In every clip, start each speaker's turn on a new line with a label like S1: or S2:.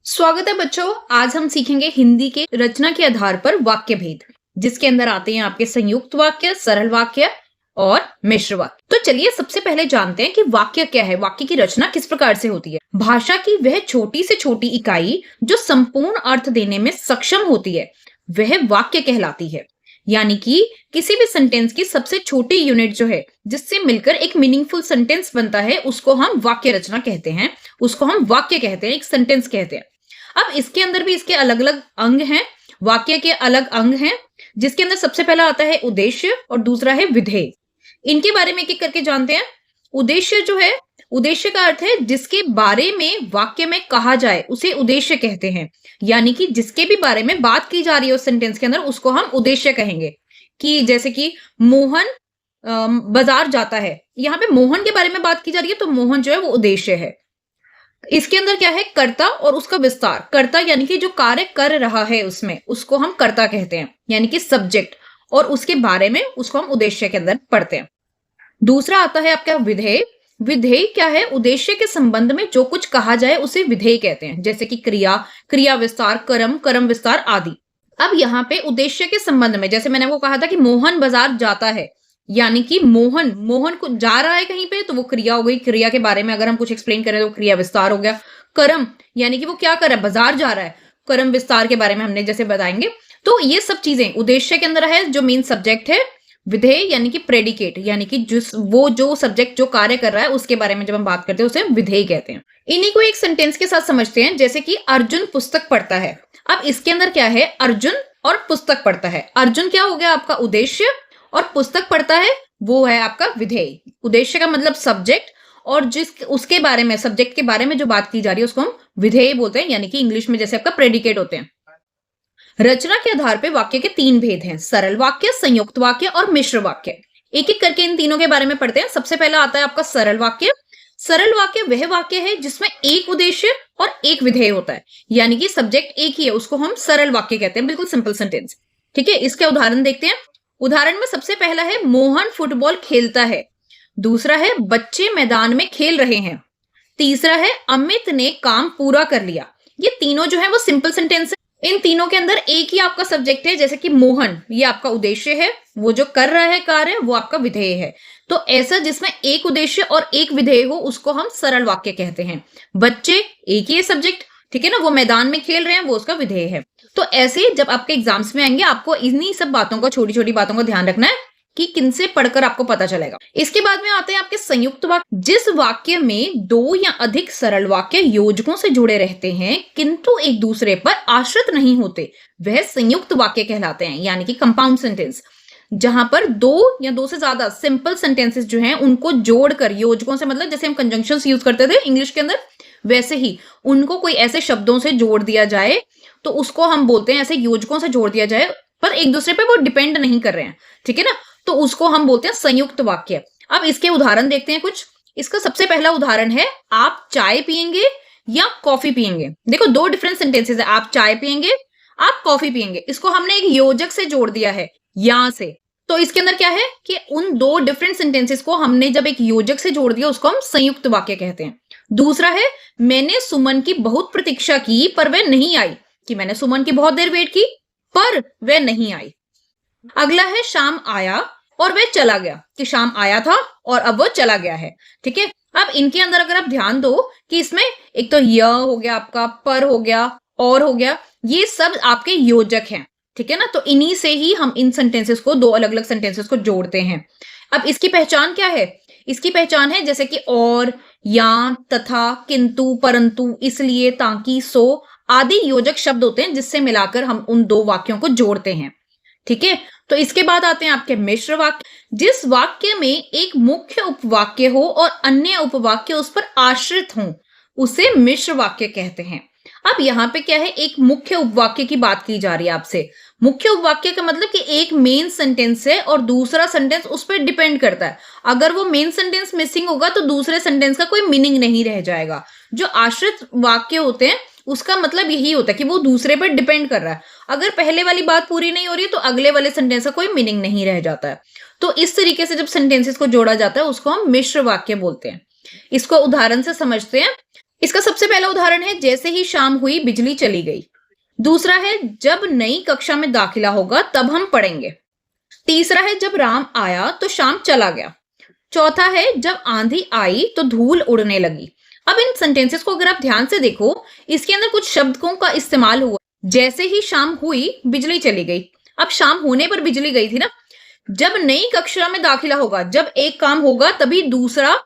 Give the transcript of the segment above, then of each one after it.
S1: स्वागत है बच्चों। आज हम सीखेंगे हिंदी के रचना के आधार पर वाक्य भेद, जिसके अंदर आते हैं आपके संयुक्त वाक्य, सरल वाक्य और मिश्र वाक्य। तो चलिए सबसे पहले जानते हैं कि वाक्य क्या है, वाक्य की रचना किस प्रकार से होती है। भाषा की वह छोटी से छोटी इकाई जो संपूर्ण अर्थ देने में सक्षम होती है वह वाक्य कहलाती है। यानी कि किसी भी सेंटेंस की सबसे छोटी यूनिट जो है जिससे मिलकर एक मीनिंगफुल सेंटेंस बनता है उसको हम वाक्य रचना कहते हैं, उसको हम वाक्य कहते हैं, एक सेंटेंस कहते हैं। अब इसके अंदर भी इसके अलग अलग अंग हैं, वाक्य के अलग अंग हैं, जिसके अंदर सबसे पहला आता है उद्देश्य और दूसरा है विधेय। इनके बारे में एक एक करके जानते हैं। उद्देश्य जो है, उद्देश्य का अर्थ है जिसके बारे में वाक्य में कहा जाए उसे उद्देश्य कहते हैं। यानी कि जिसके भी बारे में बात की जा रही है उस सेंटेंस के अंदर उसको हम उद्देश्य कहेंगे। कि जैसे कि मोहन बाजार जाता है, यहाँ पे मोहन के बारे में बात की जा रही है तो मोहन जो है वो उद्देश्य है। इसके अंदर क्या है, कर्ता और उसका विस्तार। कर्ता यानी कि जो कार्य कर रहा है उसमें, उसको हम कर्ता कहते हैं, यानी कि सब्जेक्ट, और उसके बारे में उसको हम उद्देश्य के अंदर पढ़ते हैं। दूसरा आता है आपका विधेय। विधेय क्या है, उद्देश्य के संबंध में जो कुछ कहा जाए उसे विधेय कहते हैं, जैसे कि क्रिया, क्रिया विस्तार, कर्म, कर्म विस्तार आदि। अब यहाँ पे उद्देश्य के संबंध में जैसे मैंने आपको कहा था कि मोहन बाजार जाता है, यानी कि मोहन मोहन को जा रहा है कहीं पे तो वो क्रिया हो गई। क्रिया के बारे में अगर हम कुछ एक्सप्लेन करें तो क्रिया विस्तार हो गया। कर्म यानी कि वो क्या कर रहा है, बाजार जा रहा है, कर्म विस्तार के बारे में हमने जैसे बताएंगे। तो ये सब चीजें उद्देश्य के अंदर है, जो मेन सब्जेक्ट है। विधेय यानी कि प्रेडिकेट, यानी कि वो जो सब्जेक्ट जो कार्य कर रहा है उसके बारे में जब हम बात करते हैं उसे विधेय कहते हैं। इन्हीं को एक सेंटेंस के साथ समझते हैं, जैसे कि अर्जुन पुस्तक पढ़ता है। अब इसके अंदर क्या है, अर्जुन और पुस्तक पढ़ता है। अर्जुन क्या हो गया आपका उद्देश्य, और पुस्तक पढ़ता है वो है आपका विधेय। उद्देश्य का मतलब सब्जेक्ट, और जिस उसके बारे में, सब्जेक्ट के बारे में जो बात की जा रही है उसको हम विधेय बोलते हैं, यानी कि इंग्लिश में जैसे आपका प्रेडिकेट होते हैं। रचना के आधार पे वाक्य के तीन भेद हैं, सरल वाक्य, संयुक्त वाक्य और मिश्र वाक्य। एक एक करके इन तीनों के बारे में पढ़ते हैं। सबसे पहला आता है आपका सरल वाक्य। सरल वाक्य वह वाक्य है जिसमें एक उद्देश्य और एक विधेय होता है, यानी कि सब्जेक्ट एक ही है, उसको हम सरल वाक्य कहते हैं, बिल्कुल सिंपल सेंटेंस। ठीक है, इसके उदाहरण देखते हैं। उदाहरण में सबसे पहला है मोहन फुटबॉल खेलता है। दूसरा है बच्चे मैदान में खेल रहे हैं। तीसरा है अमित ने काम पूरा कर लिया। ये तीनों जो है वो सिंपल सेंटेंस है। इन तीनों के अंदर एक ही आपका सब्जेक्ट है, जैसे कि मोहन ये आपका उद्देश्य है, वो जो कर रहा है कार्य वो आपका विधेय है। तो ऐसा जिसमें एक उद्देश्य और एक विधेय हो उसको हम सरल वाक्य कहते हैं। बच्चे एक ही सब्जेक्ट, ठीक है ना, वो मैदान में खेल रहे हैं, वो उसका विधेय है। तो ऐसे जब आपके एग्जाम्स में आएंगे आपको इन्हीं सब बातों का, छोटी छोटी बातों का ध्यान रखना है कि किनसे पढ़कर आपको पता चलेगा। इसके बाद में आते हैं आपके संयुक्त वाक्य। जिस वाक्य में दो या अधिक सरल वाक्य योजकों से जुड़े रहते हैं किंतु एक दूसरे पर आश्रित नहीं होते वह संयुक्त वाक्य कहलाते हैं, यानी कि कंपाउंड सेंटेंस। जहां पर दो या दो से ज्यादा सिंपल सेंटेंसेस जो हैं उनको जोड़कर, योजकों से मतलब जैसे हम कंजंक्शंस यूज करते थे इंग्लिश के अंदर, वैसे ही उनको कोई ऐसे शब्दों से जोड़ दिया जाए तो उसको हम बोलते हैं, ऐसे योजकों से जोड़ दिया जाए पर एक दूसरे पे वो डिपेंड नहीं कर रहे हैं, ठीक है ना, तो उसको हम बोलते हैं संयुक्त वाक्य। अब इसके उदाहरण देखते हैं कुछ। इसका सबसे पहला उदाहरण है आप चाय पिएंगे या कॉफी पिएंगे। देखो दो डिफरेंट सेंटेंसेस है, आप चाय पिएंगे, आप कॉफी पिएंगे। इसको हमने एक योजक से जोड़ दिया है यहां से। तो इसके अंदर क्या है कि उन दो डिफरेंट सेंटेंसेस को हमने जब एक योजक से जोड़ दिया उसको हम संयुक्त वाक्य कहते हैं। दूसरा है मैंने सुमन की बहुत प्रतीक्षा की पर वह नहीं आई, कि मैंने सुमन की बहुत देर वेट की पर वह नहीं आई। अगला है शाम आया और वह चला गया, कि शाम आया था और अब वह चला गया है। ठीक है, अब इनके अंदर अगर आप ध्यान दो कि इसमें एक तो य हो गया आपका, पर हो गया, और हो गया, ये सब आपके योजक हैं। ठीक है ना, तो इन्हीं से ही हम इन सेंटेंसेस को, दो अलग अलग सेंटेंसेस को जोड़ते हैं। अब इसकी पहचान क्या है, इसकी पहचान है जैसे कि और, या, तथा, किंतु, परंतु, इसलिए, ताकि, सो आदि योजक शब्द होते हैं जिससे मिलाकर हम उन दो वाक्यों को जोड़ते हैं। ठीक है, तो इसके बाद आते हैं आपके मिश्र वाक्य। जिस वाक्य में एक मुख्य उपवाक्य हो और अन्य उपवाक्य उस पर आश्रित हो उसे मिश्र वाक्य कहते हैं। अब यहाँ पे क्या है, एक मुख्य उपवाक्य की बात की जा रही है आपसे। मुख्य उपवाक्य का मतलब कि एक मेन सेंटेंस है और दूसरा सेंटेंस उस पर डिपेंड करता है। अगर वो मेन सेंटेंस मिसिंग होगा तो दूसरे सेंटेंस का कोई मीनिंग नहीं रह जाएगा। जो आश्रित वाक्य होते हैं उसका मतलब यही होता है कि वो दूसरे पर डिपेंड कर रहा है। अगर पहले वाली बात पूरी नहीं हो रही है तो अगले वाले सेंटेंस का कोई मीनिंग नहीं रह जाता है। तो इस तरीके से जब सेंटेंसेस को जोड़ा जाता है उसको हम मिश्र वाक्य बोलते हैं। इसको उदाहरण से समझते हैं। इसका सबसे पहला उदाहरण है जैसे ही शाम हुई बिजली चली गई। दूसरा है जब नई कक्षा में दाखिला होगा तब हम पढ़ेंगे। तीसरा है जब राम आया तो शाम चला गया। चौथा है जब आंधी आई तो धूल उड़ने लगी। अब इन सेंटेंसेस को अगर आप ध्यान से देखो, इसके अंदर कुछ शब्दों का इस्तेमाल हुआ। जैसे ही शाम हुई बिजली चली गई। अब शाम होने पर बिजली गई थी ना। जब नई कक्षा में दाखिला होगा, जब एक काम होगा तभी दूसरा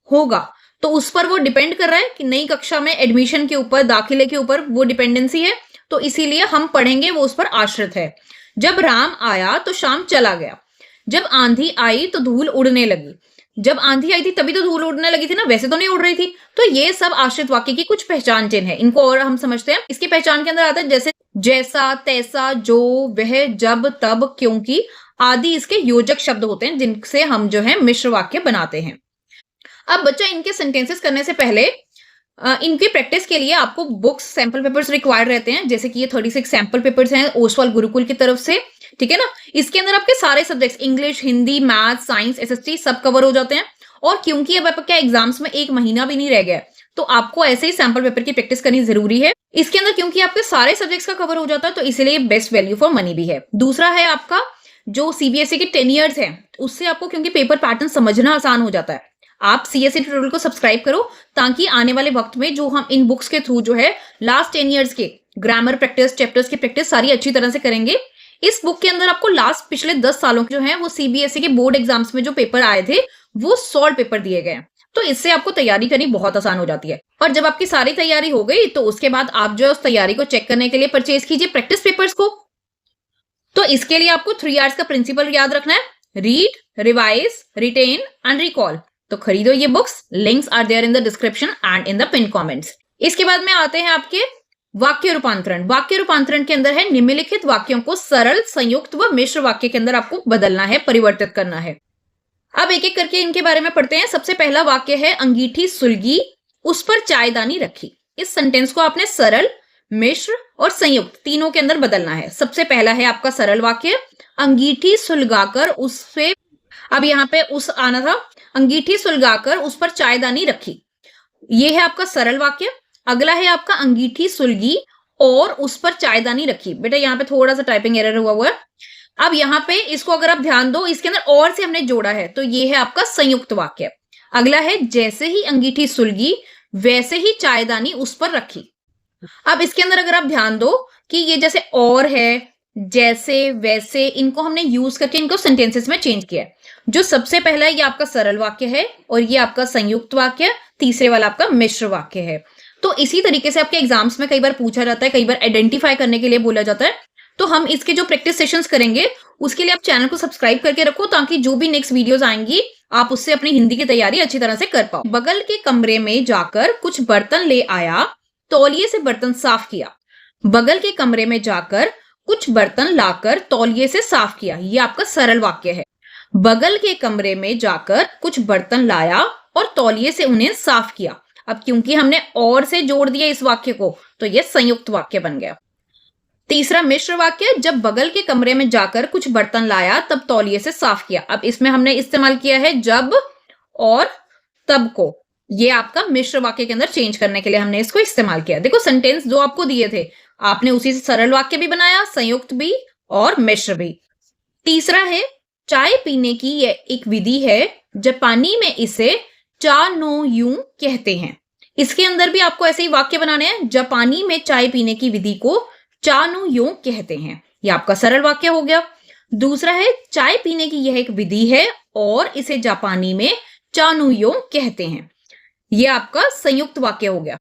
S1: होगा, तो उस पर वो डिपेंड कर रहा है कि नई कक्षा में एडमिशन के ऊपर, दाखिले के ऊपर वो डिपेंडेंसी है, तो इसीलिए हम पढ़ेंगे वो उस पर आश्रित है। जब राम आया तो शाम चला गया। जब आंधी आई तो धूल उड़ने लगी। जब आंधी आई थी तभी तो धूल उड़ने लगी थी ना, वैसे तो नहीं उड़ रही थी। तो ये सब आश्रित वाक्य की कुछ पहचान चिन्ह है। इनको और हम समझते हैं। इसकी पहचान के अंदर आता है जैसे जैसा, तैसा, जो, वह, जब, तब, क्योंकि आदि इसके योजक शब्द होते हैं जिनसे हम जो है मिश्र वाक्य बनाते हैं। अब बच्चा इनके सेंटेंसेस करने से पहले इनकी प्रैक्टिस के लिए आपको बुक्स, सैंपल पेपर्स रिक्वायर्ड रहते हैं। जैसे कि ये 36 सैंपल पेपर्स हैं ओसवाल गुरुकुल की तरफ से, ठीक है ना। इसके अंदर आपके सारे subjects English, Hindi, math, science, SST सब कवर हो जाते हैं। और क्योंकि अब आपका एग्जाम्स में एक महीना भी नहीं रह गया, तो आपको ऐसे ही सैंपल पेपर की प्रैक्टिस करनी जरूरी है। इसके अंदर क्योंकि आपके सारे सब्जेक्ट्स का कवर हो जाता है, तो इसलिए बेस्ट वैल्यू फॉर मनी भी है। दूसरा है आपका जो सीबीएसई के 10 ईयर्स है, उससे आपको क्योंकि पेपर पैटर्न समझना आसान हो जाता है। आप सीएसई ट्यूटोरियल को सब्सक्राइब करो ताकि आने वाले वक्त में जो हम इन बुक्स के थ्रू जो है लास्ट 10 ईयर्स के ग्रामर प्रैक्टिस, चैप्टर्स की प्रैक्टिस सारी अच्छी तरह से करेंगे। इस बुक के अंदर आपको लास्ट पिछले 10 सालों के जो है वो सीबीएसई के बोर्ड एग्जाम्स में जो पेपर आए थे वो सॉल्व पेपर दिए गए, तो इससे आपको तैयारी करनी बहुत आसान हो जाती है। और जब आपकी सारी तैयारी हो गई तो उसके बाद आप जो है उस तैयारी को चेक करने के लिए परचेज कीजिए प्रैक्टिस पेपर्स को। तो इसके लिए आपको 3 R's का प्रिंसिपल याद रखना है, read, revise, retain and recall. तो खरीदो ये books, links are there in the description and in the pin comments. इसके बाद में आते हैं आपके वाक्य रूपांतरण। वाक्य रूपांतरण के अंदर है निम्नलिखित वाक्यों को सरल, संयुक्त व मिश्र वाक्य के अंदर आपको बदलना है, परिवर्तित करना है। अब एक एक करके इनके बारे में पढ़ते हैं। सबसे पहला वाक्य है अंगीठी सुलगी, उस पर चायदानी रखी। इस सेंटेंस को आपने सरल, मिश्र और संयुक्त तीनों के अंदर बदलना है। सबसे पहला है आपका सरल वाक्य, अंगीठी सुलगाकर उस पे, अब यहाँ पे उस आना था, अंगीठी सुलगाकर उस पर चायदानी रखी। ये है आपका सरल वाक्य। अगला है आपका अंगीठी सुलगी और उस पर चायदानी रखी। बेटा यहाँ पे थोड़ा सा टाइपिंग एरर हुआ है। अब यहाँ पे इसको अगर आप ध्यान दो, इसके अंदर और से हमने जोड़ा है, तो ये है आपका संयुक्त वाक्य। अगला है जैसे ही अंगीठी सुलगी वैसे ही चायदानी उस पर रखी। अब इसके अंदर अगर आप ध्यान दो कि ये जैसे और है, जैसे, वैसे, इनको हमने यूज करके इनको सेंटेंसेस में चेंज किया है। जो सबसे पहला है ये आपका सरल वाक्य है और ये आपका संयुक्त वाक्य, तीसरे वाला आपका मिश्र वाक्य है। तो इसी तरीके से आपके एग्जाम्स में कई बार पूछा जाता है, कई बार आइडेंटिफाई करने के लिए बोला जाता है। तो हम इसके जो प्रैक्टिस सेशंस करेंगे उसके लिए आप चैनल को सब्सक्राइब करके रखो ताकि जो भी नेक्स्ट वीडियोस आएंगी आप उससे अपनी हिंदी की तैयारी अच्छी तरह से कर पाओ। बगल के कमरे में जाकर कुछ बर्तन ले आया, तौलिए से बर्तन साफ किया। बगल के कमरे में जाकर कुछ बर्तन लाकर तौलिए से साफ किया, ये आपका सरल वाक्य है। बगल के कमरे में जाकर कुछ बर्तन लाया और तौलिए से उन्हें साफ किया। अब क्योंकि हमने और से जोड़ दिया इस वाक्य को, तो यह संयुक्त वाक्य बन गया। तीसरा मिश्र वाक्य, जब बगल के कमरे में जाकर कुछ बर्तन लाया तब तौलिए से साफ किया। अब इसमें हमने इस्तेमाल किया है जब और तब को, ये आपका मिश्र वाक्य के अंदर चेंज करने के लिए हमने इसको इस्तेमाल किया। देखो सेंटेंस जो आपको दिए थे आपने उसी से सरल वाक्य भी बनाया, संयुक्त भी और मिश्र भी। तीसरा है चाय पीने की यह एक विधि है, जापानी में इसे चा नो यूं कहते हैं। इसके अंदर भी आपको ऐसे ही वाक्य बनाने हैं, जापानी में चाय पीने की विधि को चा नो यूं कहते हैं, ये आपका सरल वाक्य हो गया। दूसरा है चाय पीने की यह एक विधि है और इसे जापानी में चा नो यूं कहते हैं, ये आपका संयुक्त वाक्य हो गया।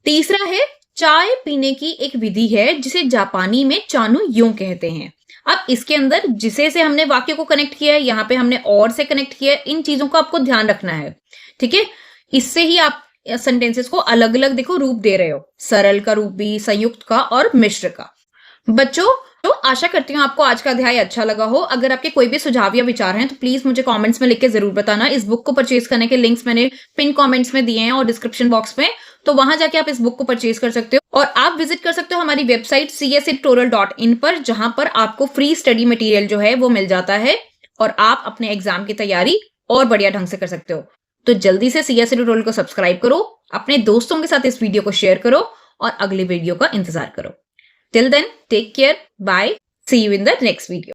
S1: तीसरा है चाय पीने की एक विधि है जिसे जापानी में चा नो यूं कहते हैं। अब इसके अंदर जिसे से हमने वाक्य को कनेक्ट किया है, यहाँ पे हमने और से कनेक्ट किया है, इन चीजों को आपको ध्यान रखना है, ठीक है। इससे ही आप सेंटेंसेस को अलग अलग देखो रूप दे रहे हो, सरल का रूप भी, संयुक्त का और मिश्र का। बच्चों तो आशा करती हूँ आपको आज का अध्याय अच्छा लगा हो। अगर आपके कोई भी सुझाव या विचार हैं तो प्लीज मुझे कमेंट्स में लिख के जरूर बताना। इस बुक को परचेज करने के लिंक्स मैंने पिन कमेंट्स में दिए हैं और डिस्क्रिप्शन बॉक्स में, तो वहां जाके आप इस बुक को परचेज कर सकते हो। और आप विजिट कर सकते हो हमारी वेबसाइट csetutorial.in पर, जहां पर आपको फ्री स्टडी मटेरियल जो है वो मिल जाता है और आप अपने एग्जाम की तैयारी और बढ़िया ढंग से कर सकते हो। तो जल्दी से सीएसई ट्यूटोरियल को सब्सक्राइब करो अपने दोस्तों के साथ इस वीडियो को शेयर करो और अगली वीडियो का इंतजार करो। Till then take care, bye, see you in the next video.